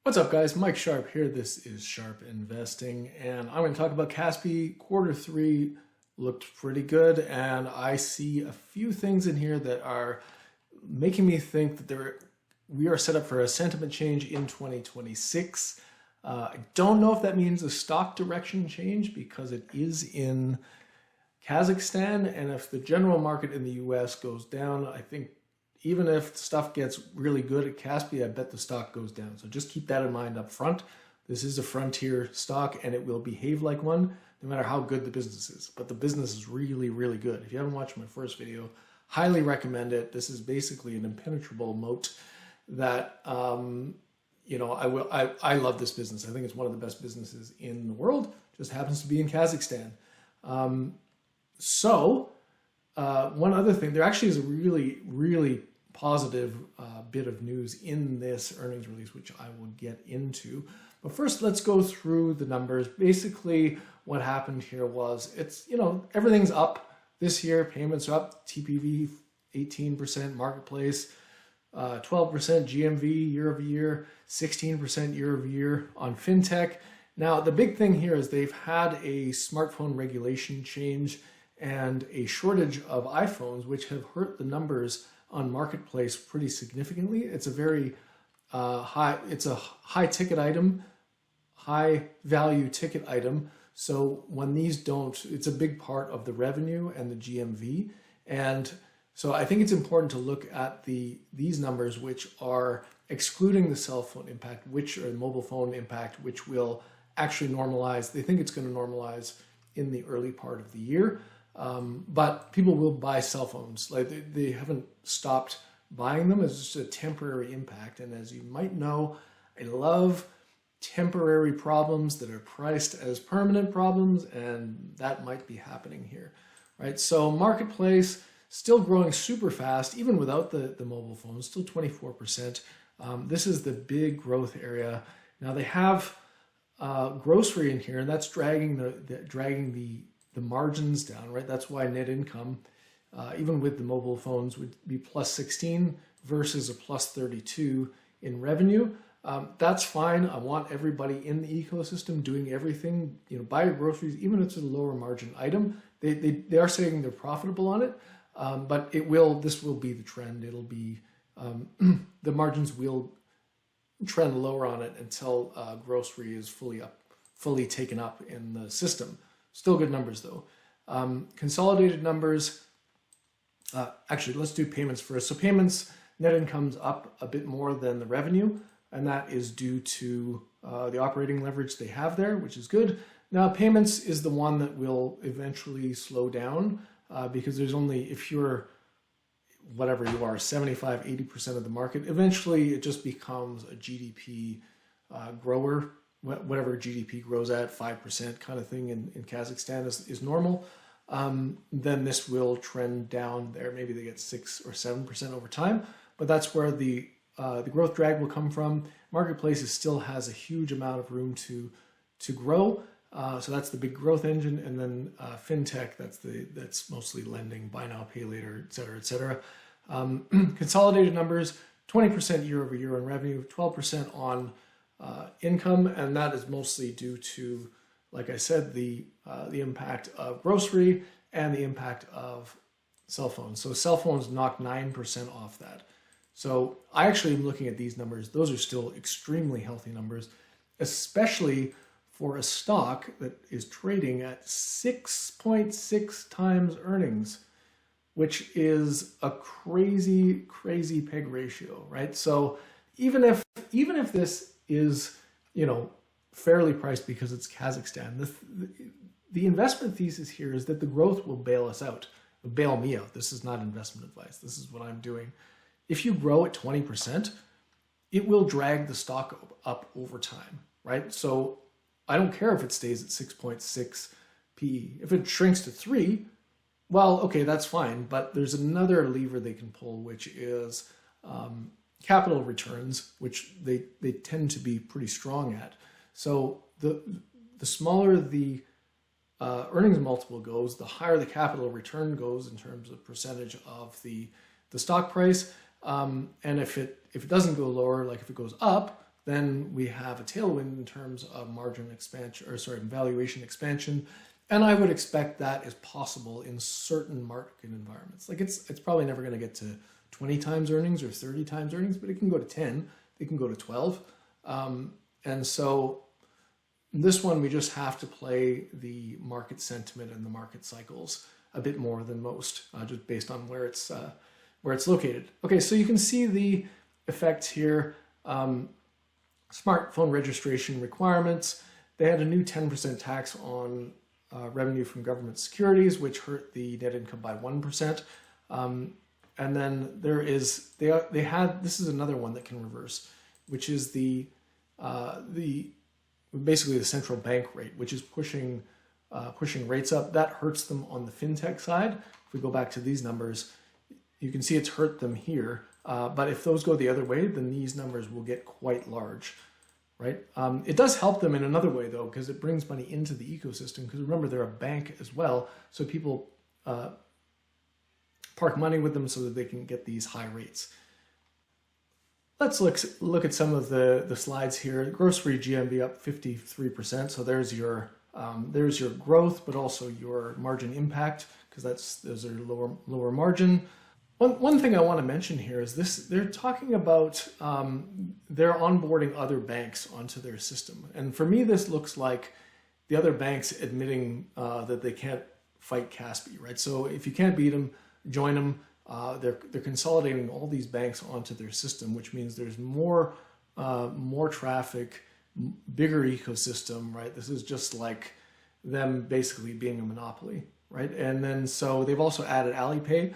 What's up, guys? Mike Sharp here. This is Sharp Investing, and I'm going to talk about Kaspi. Quarter three looked pretty good, and I see a few things in here that are making me think that we are set up for a sentiment change in 2026. I don't know if that means a stock direction change because it is in Kazakhstan, and if the general market in the US goes down, I think even if stuff gets really good at Kaspi, I bet the stock goes down. So just keep that in mind up front. This is a frontier stock and it will behave like one no matter how good the business is. But the business is really, really good. If you haven't watched my first video, highly recommend it. This is basically an impenetrable moat that, I love this business. I think it's one of the best businesses in the world. Just happens to be in Kazakhstan. One other thing, there actually is a really, really positive bit of news in this earnings release, which I will get into. But first, let's go through the numbers. Basically, what happened here was everything's up this year. Payments are up, TPV 18%, marketplace 12% GMV year over year, 16% year over year on fintech. Now, the big thing here is they've had a smartphone regulation change and a shortage of iPhones, which have hurt the numbers on marketplace pretty significantly. It's a very high ticket item, high value ticket item. So when these don't, it's a big part of the revenue and the GMV. And so I think it's important to look at these numbers, which are excluding the cell phone impact, or mobile phone impact, which will actually normalize. They think it's going to normalize in the early part of the year. But people will buy cell phones. Like they haven't stopped buying them. It's just a temporary impact. And as you might know, I love temporary problems that are priced as permanent problems, and that might be happening here, right? So marketplace still growing super fast, even without the mobile phones, still 24%. This is the big growth area. Now they have grocery in here, and that's dragging the margins down, right? That's why net income, even with the mobile phones, would be plus 16 versus a plus 32 in revenue. That's fine. I want everybody in the ecosystem doing everything. Buy your groceries, even if it's a lower margin item. They are saying they're profitable on it, but this will be the trend. It'll be the margins will trend lower on it until grocery is fully taken up in the system. Still good numbers though. Consolidated numbers, actually let's do payments first. So payments, net income's up a bit more than the revenue, and that is due to the operating leverage they have there, which is good. Now payments is the one that will eventually slow down because there's only, if you're whatever you are, 75, 80% of the market, eventually it just becomes a GDP grower. Whatever GDP grows at, 5% kind of thing in Kazakhstan is normal. Then this will trend down there. Maybe they get 6 or 7% over time, but that's where the growth drag will come from. Marketplaces still has a huge amount of room to grow. So that's the big growth engine. And then fintech, that's mostly lending, buy now, pay later, et cetera, et cetera. Consolidated numbers, 20% year over year on revenue, 12% on income, and that is mostly due to, like I said, the impact of grocery and the impact of cell phones. So cell phones knock 9% off that. So I actually am looking at these numbers. Those are still extremely healthy numbers, especially for a stock that is trading at 6.6 times earnings, which is a crazy, crazy PEG ratio, right? So even if this is, fairly priced because it's Kazakhstan, the investment thesis here is that the growth will bail us out, bail me out. This is not investment advice. This is what I'm doing. If you grow at 20%, it will drag the stock up over time, right? So I don't care if it stays at 6.6 PE. If it shrinks to 3, well, okay, that's fine. But there's another lever they can pull, which is capital returns, which they tend to be pretty strong at. So the smaller the earnings multiple goes, the higher the capital return goes in terms of percentage of the stock price. And if it doesn't go lower, like if it goes up, then we have a tailwind in terms of margin expansion, or sorry, valuation expansion. And I would expect that is possible in certain market environments. Like it's probably never going to get to 20 times earnings or 30 times earnings, but it can go to 10, it can go to 12. And so this one, we just have to play the market sentiment and the market cycles a bit more than most, just based on where it's located. Okay, so you can see the effects here. Smartphone registration requirements. They had a new 10% tax on revenue from government securities, which hurt the net income by 1%. And then there is they had this is another one that can reverse, which is the basically the central bank rate, which is pushing rates up. That hurts them on the fintech side. If we go back to these numbers, you can see it's hurt them here. But if those go the other way, then these numbers will get quite large, right? It does help them in another way, though, because it brings money into the ecosystem. Because remember, they're a bank as well, so people park money with them so that they can get these high rates. Let's look at some of the slides here. Grocery GMV up 53%. So there's your growth, but also your margin impact, because those are lower margin. One thing I want to mention here is this: they're talking about they're onboarding other banks onto their system, and for me, this looks like the other banks admitting that they can't fight Kaspi, right? So if you can't beat them, join them. They're consolidating all these banks onto their system, which means there's more traffic, bigger ecosystem, right? This is just like them basically being a monopoly, right? And then so they've also added Alipay,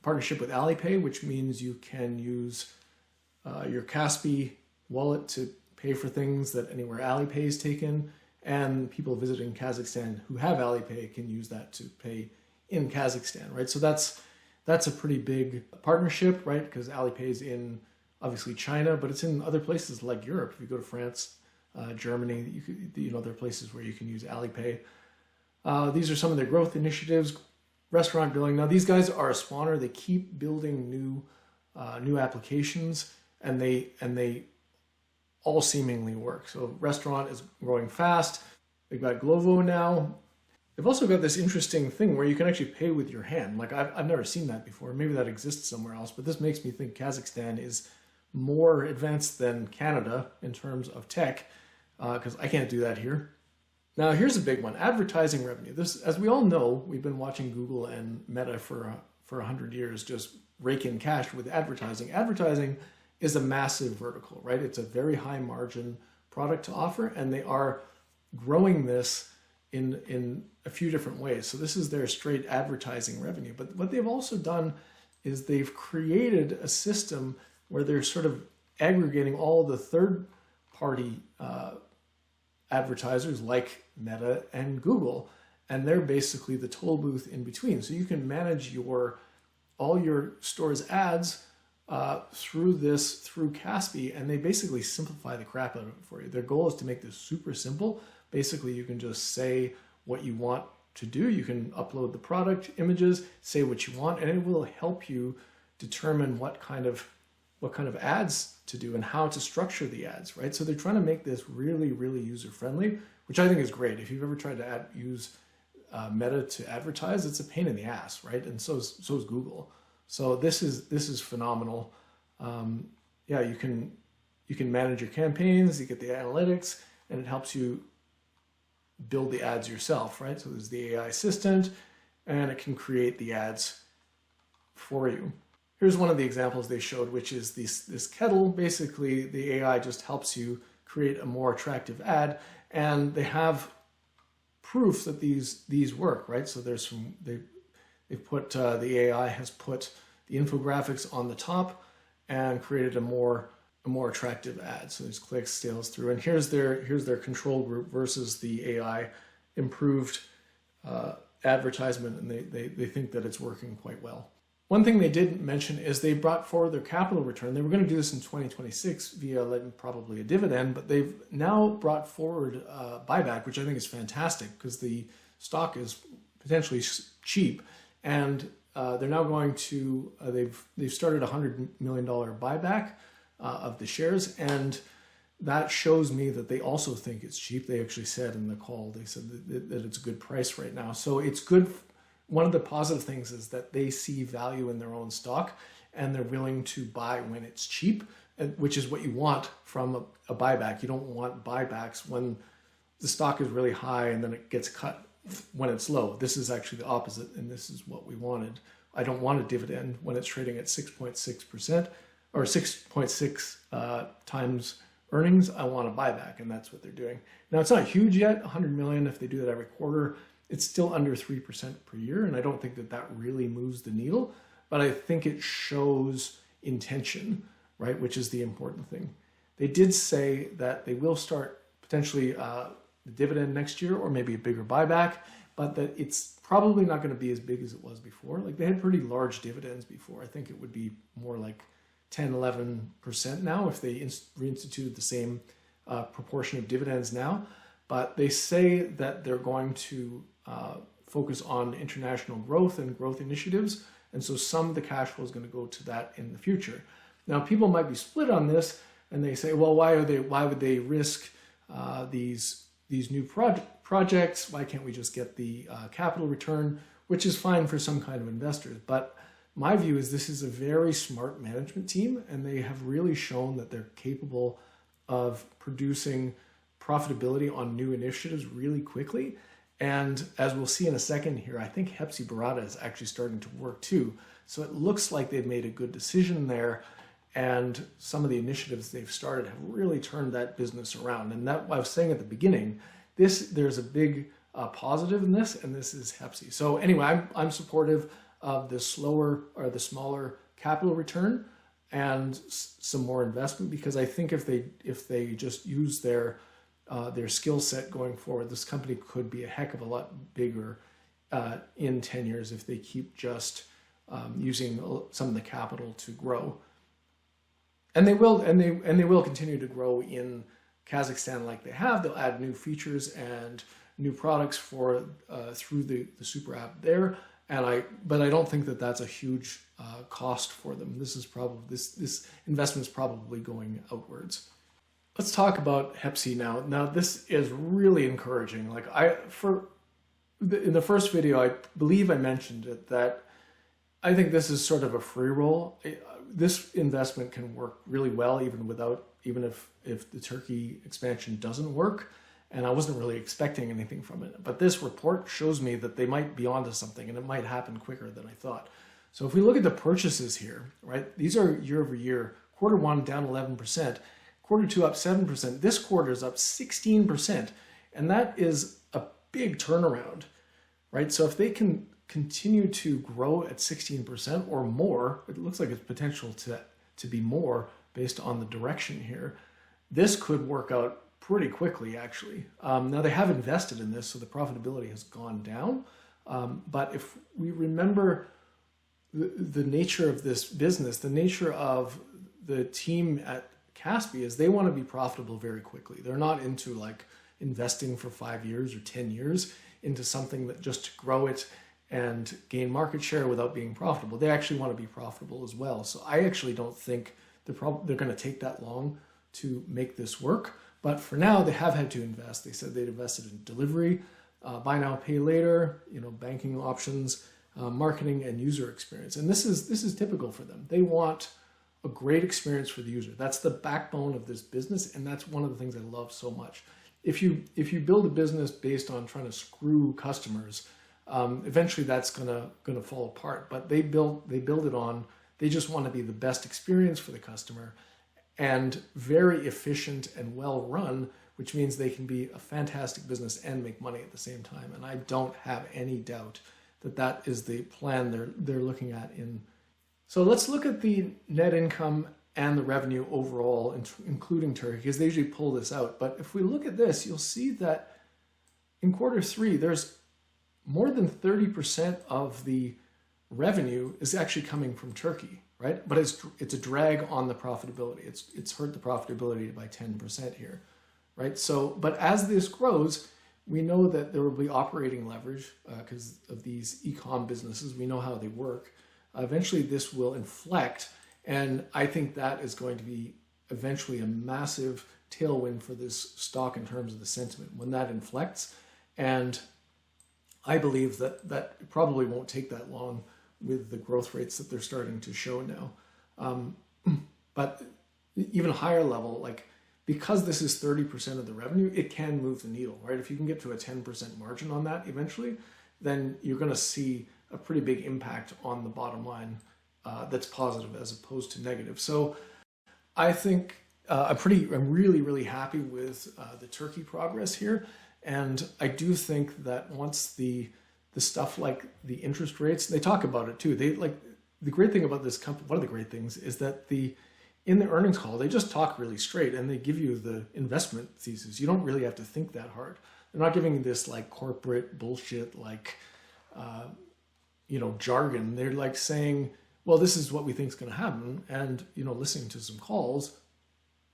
partnership with Alipay, which means you can use your Kaspi wallet to pay for things that anywhere Alipay is taken, and people visiting Kazakhstan who have Alipay can use that to pay in Kazakhstan, right? So that's a pretty big partnership, right? Because Alipay is in obviously China, but it's in other places like Europe. If you go to France, Germany, there are places where you can use Alipay. These are some of their growth initiatives. Restaurant billing. Now these guys are a spawner. They keep building new applications, and they all seemingly work. So restaurant is growing fast. They've got Glovo now. They've also got this interesting thing where you can actually pay with your hand. Like I've never seen that before. Maybe that exists somewhere else, but this makes me think Kazakhstan is more advanced than Canada in terms of tech, because I can't do that here. Now here's a big one: advertising revenue. This, as we all know, we've been watching Google and Meta for 100 years just rake in cash with advertising. Advertising is a massive vertical, right? It's a very high margin product to offer, and they are growing this in a few different ways. So this is their straight advertising revenue. But what they've also done is they've created a system where they're sort of aggregating all the third-party advertisers like Meta and Google, and they're basically the toll booth in between. So you can manage all your store's ads through Kaspi, and they basically simplify the crap out of it for you. Their goal is to make this super simple. Basically, you can just say what you want to do. You can upload the product images, say what you want, and it will help you determine what kind of ads to do and how to structure the ads, right? So they're trying to make this really, really user-friendly, which I think is great. If you've ever tried to use Meta to advertise, it's a pain in the ass, right? And so is Google. So this is phenomenal. Yeah, you can manage your campaigns, you get the analytics, and it helps you build the ads yourself, right? So there's the AI assistant, and it can create the ads for you. Here's one of the examples they showed, which is this kettle. Basically, the AI just helps you create a more attractive ad, and they have proof that these work, right? So there's they've put the AI has put the infographics on the top and created a more attractive ad. So there's clicks, sales through, and here's their control group versus the AI improved advertisement, and they think that it's working quite well. One thing they didn't mention is they brought forward their capital return. They were going to do this in 2026 via probably a dividend, but they've now brought forward buyback, which I think is fantastic because the stock is potentially cheap, and they're now going to they've started a $100 million buyback. of the shares. And that shows me that they also think it's cheap. They actually said in the call, they said that it's a good price right now. So it's good. One of the positive things is that they see value in their own stock and they're willing to buy when it's cheap, which is what you want from a buyback. You don't want buybacks when the stock is really high and then it gets cut when it's low. This is actually the opposite, and this is what we wanted. I don't want a dividend when it's trading at 6.6% or 6.6 times earnings. I want a buyback, and that's what they're doing. Now, it's not huge yet, 100 million. If they do that every quarter, it's still under 3% per year, and I don't think that that really moves the needle, but I think it shows intention, right, which is the important thing. They did say that they will start potentially the dividend next year, or maybe a bigger buyback, but that it's probably not going to be as big as it was before. Like, they had pretty large dividends before. I think it would be more like 10, 11% now if they reinstituted the same proportion of dividends now. But they say that they're going to focus on international growth and growth initiatives. And so some of the cash flow is going to go to that in the future. Now, people might be split on this, and they say, well, why would they risk these new projects? Why can't we just get the capital return, which is fine for some kind of investors. But my view is this is a very smart management team, and they have really shown that they're capable of producing profitability on new initiatives really quickly. And as we'll see in a second here, I think Hepsiburada is actually starting to work too. So it looks like they've made a good decision there. And some of the initiatives they've started have really turned that business around. And that, I was saying at the beginning, there's a big positive in this, and this is Hepsi. So anyway, I'm supportive of the smaller capital return and some more investment, because I think if they just use their skill set going forward, this company could be a heck of a lot bigger in 10 years if they keep just using some of the capital to grow. And they will, and they will continue to grow in Kazakhstan like they have. They'll add new features and new products for through the super app there. But I don't think that that's a huge cost for them. This is probably this investment is probably going outwards. Let's talk about Hepsi now. Now, this is really encouraging. Like in the first video, I believe I mentioned it, that I think this is sort of a free roll. This investment can work really well even if the Turkey expansion doesn't work. And I wasn't really expecting anything from it. But this report shows me that they might be onto something, and it might happen quicker than I thought. So if we look at the purchases here, right, these are year over year. Quarter one down 11%, quarter two up 7%. This quarter is up 16%, and that is a big turnaround, right? So if they can continue to grow at 16% or more, it looks like it's potential to be more based on the direction here. This could work out pretty quickly, actually. Now, they have invested in this, so the profitability has gone down. But if we remember the nature of this business, the nature of the team at Kaspi is they want to be profitable very quickly. They're not into like investing for 5 years or 10 years into something that just to grow it and gain market share without being profitable. They actually want to be profitable as well. So I actually don't think they're going to take that long to make this work. But for now, they have had to invest. They said they'd invested in delivery, buy now, pay later, banking options, marketing, and user experience. And this is typical for them. They want a great experience for the user. That's the backbone of this business, and that's one of the things I love so much. If you build a business based on trying to screw customers, eventually that's gonna fall apart. But they build it on. They just want to be the best experience for the customer, and very efficient and well run, which means they can be a fantastic business and make money at the same time. And I don't have any doubt that that is the plan they're looking at in. So let's look at the net income and the revenue overall, including Turkey, because they usually pull this out. But if we look at this, you'll see that in quarter three, there's more than 30% of the revenue is actually coming from Turkey, right? But it's a drag on the profitability. It's hurt the profitability by 10% here, right? So, but as this grows, we know that there will be operating leverage because of these e-com businesses. We know how they work. Eventually, this will inflect, and I think that is going to be eventually a massive tailwind for this stock in terms of the sentiment when that inflects. And I believe that that probably won't take that long with the growth rates that they're starting to show now. But even higher level, like because this is 30% of the revenue, it can move the needle, right? If you can get to a 10% margin on that eventually, then you're going to see a pretty big impact on the bottom line that's positive as opposed to negative. So I think I'm really, really happy with the Turkey progress here. And I do think that once the stuff like the interest rates, they talk about it too. They like the great thing about this company, one of the great things is that in the earnings call, they just talk really straight and they give you the investment thesis. You don't really have to think that hard. They're not giving you this like corporate bullshit, like, jargon. They're like saying, well, this is what we think is going to happen. And, listening to some calls,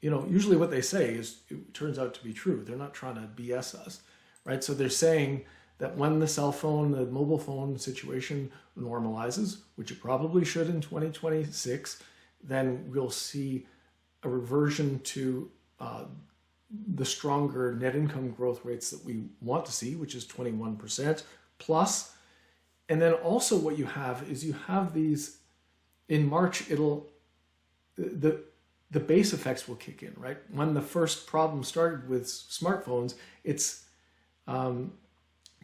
usually what they say is, it turns out to be true. They're not trying to BS us, right? So they're saying that when the mobile phone situation normalizes, which it probably should in 2026, then we'll see a reversion to the stronger net income growth rates that we want to see, which is 21% plus. And then also what you have is you have these, in March, the base effects will kick in, right? When the first problem started with smartphones, it's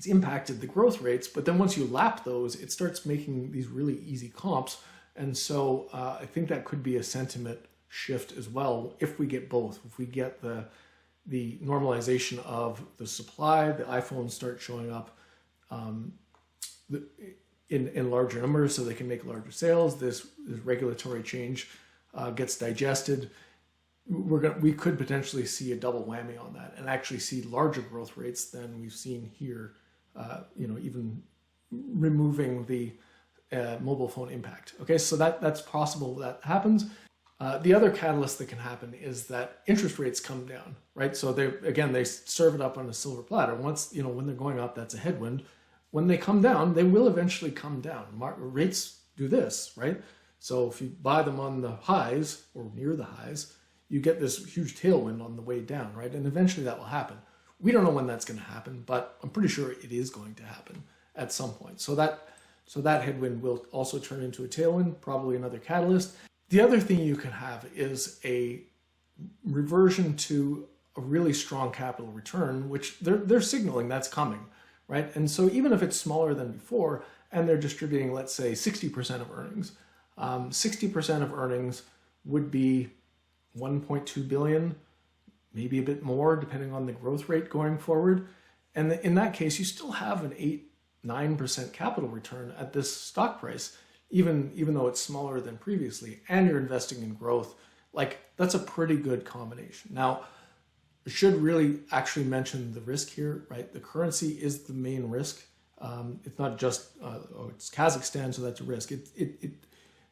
impacted the growth rates, but then once you lap those, it starts making these really easy comps. And so I think that could be a sentiment shift as well if we get both. If we get the normalization of the supply, the iPhones start showing up in larger numbers so they can make larger sales, this regulatory change gets digested, we could potentially see a double whammy on that and actually see larger growth rates than we've seen here, even removing the mobile phone impact. Okay, so that's possible that happens. The other catalyst that can happen is that interest rates come down, right? So they serve it up on a silver platter. Once, when they're going up, that's a headwind. When they come down, they will eventually come down. Rates do this, right? So if you buy them on the highs or near the highs, you get this huge tailwind on the way down, right? And eventually that will happen. We don't know when that's going to happen, but I'm pretty sure it is going to happen at some point. So that headwind will also turn into a tailwind, probably another catalyst. The other thing you can have is a reversion to a really strong capital return, which they're signaling that's coming, right? And so even if it's smaller than before, and they're distributing, let's say, 60% of earnings, 60% of earnings would be 1.2 billion, maybe a bit more, depending on the growth rate going forward. And in that case, you still have an 8-9% capital return at this stock price, even though it's smaller than previously, and you're investing in growth. Like, that's a pretty good combination. Now, I should really actually mention the risk here, right? The currency is the main risk. It's not just, it's Kazakhstan, so that's a risk.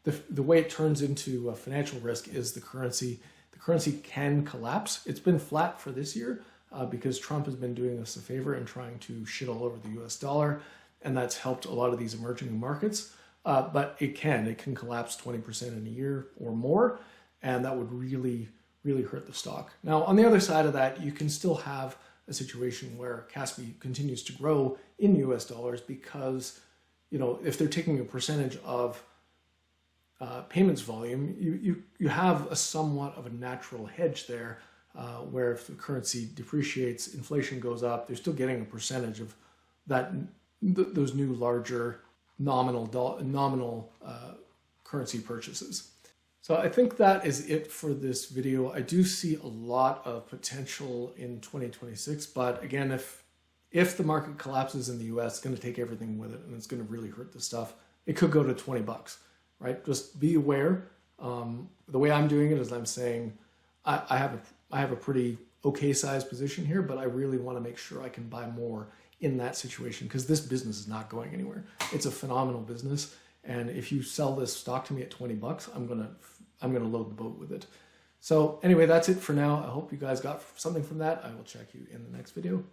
The way it turns into a financial risk is the currency. The currency can collapse. It's been flat for this year because Trump has been doing us a favor and trying to shit all over the US dollar, and that's helped a lot of these emerging markets. But it can collapse 20% in a year or more, and that would really, really hurt the stock. Now, on the other side of that, you can still have a situation where Kaspi continues to grow in US dollars because, if they're taking a percentage of payments volume, you have a somewhat of a natural hedge there, where if the currency depreciates, inflation goes up, they're still getting a percentage of that, those new larger nominal currency purchases. So I think that is it for this video. I do see a lot of potential in 2026, but again, if the market collapses in the US, it's going to take everything with it, and it's going to really hurt the stuff. It could go to $20, right? Just be aware. The way I'm doing it is I'm saying I have a pretty okay sized position here, but I really want to make sure I can buy more in that situation because this business is not going anywhere. It's a phenomenal business, and if you sell this stock to me at $20, I'm gonna load the boat with it. So anyway, that's it for now. I hope you guys got something from that. I will check you in the next video.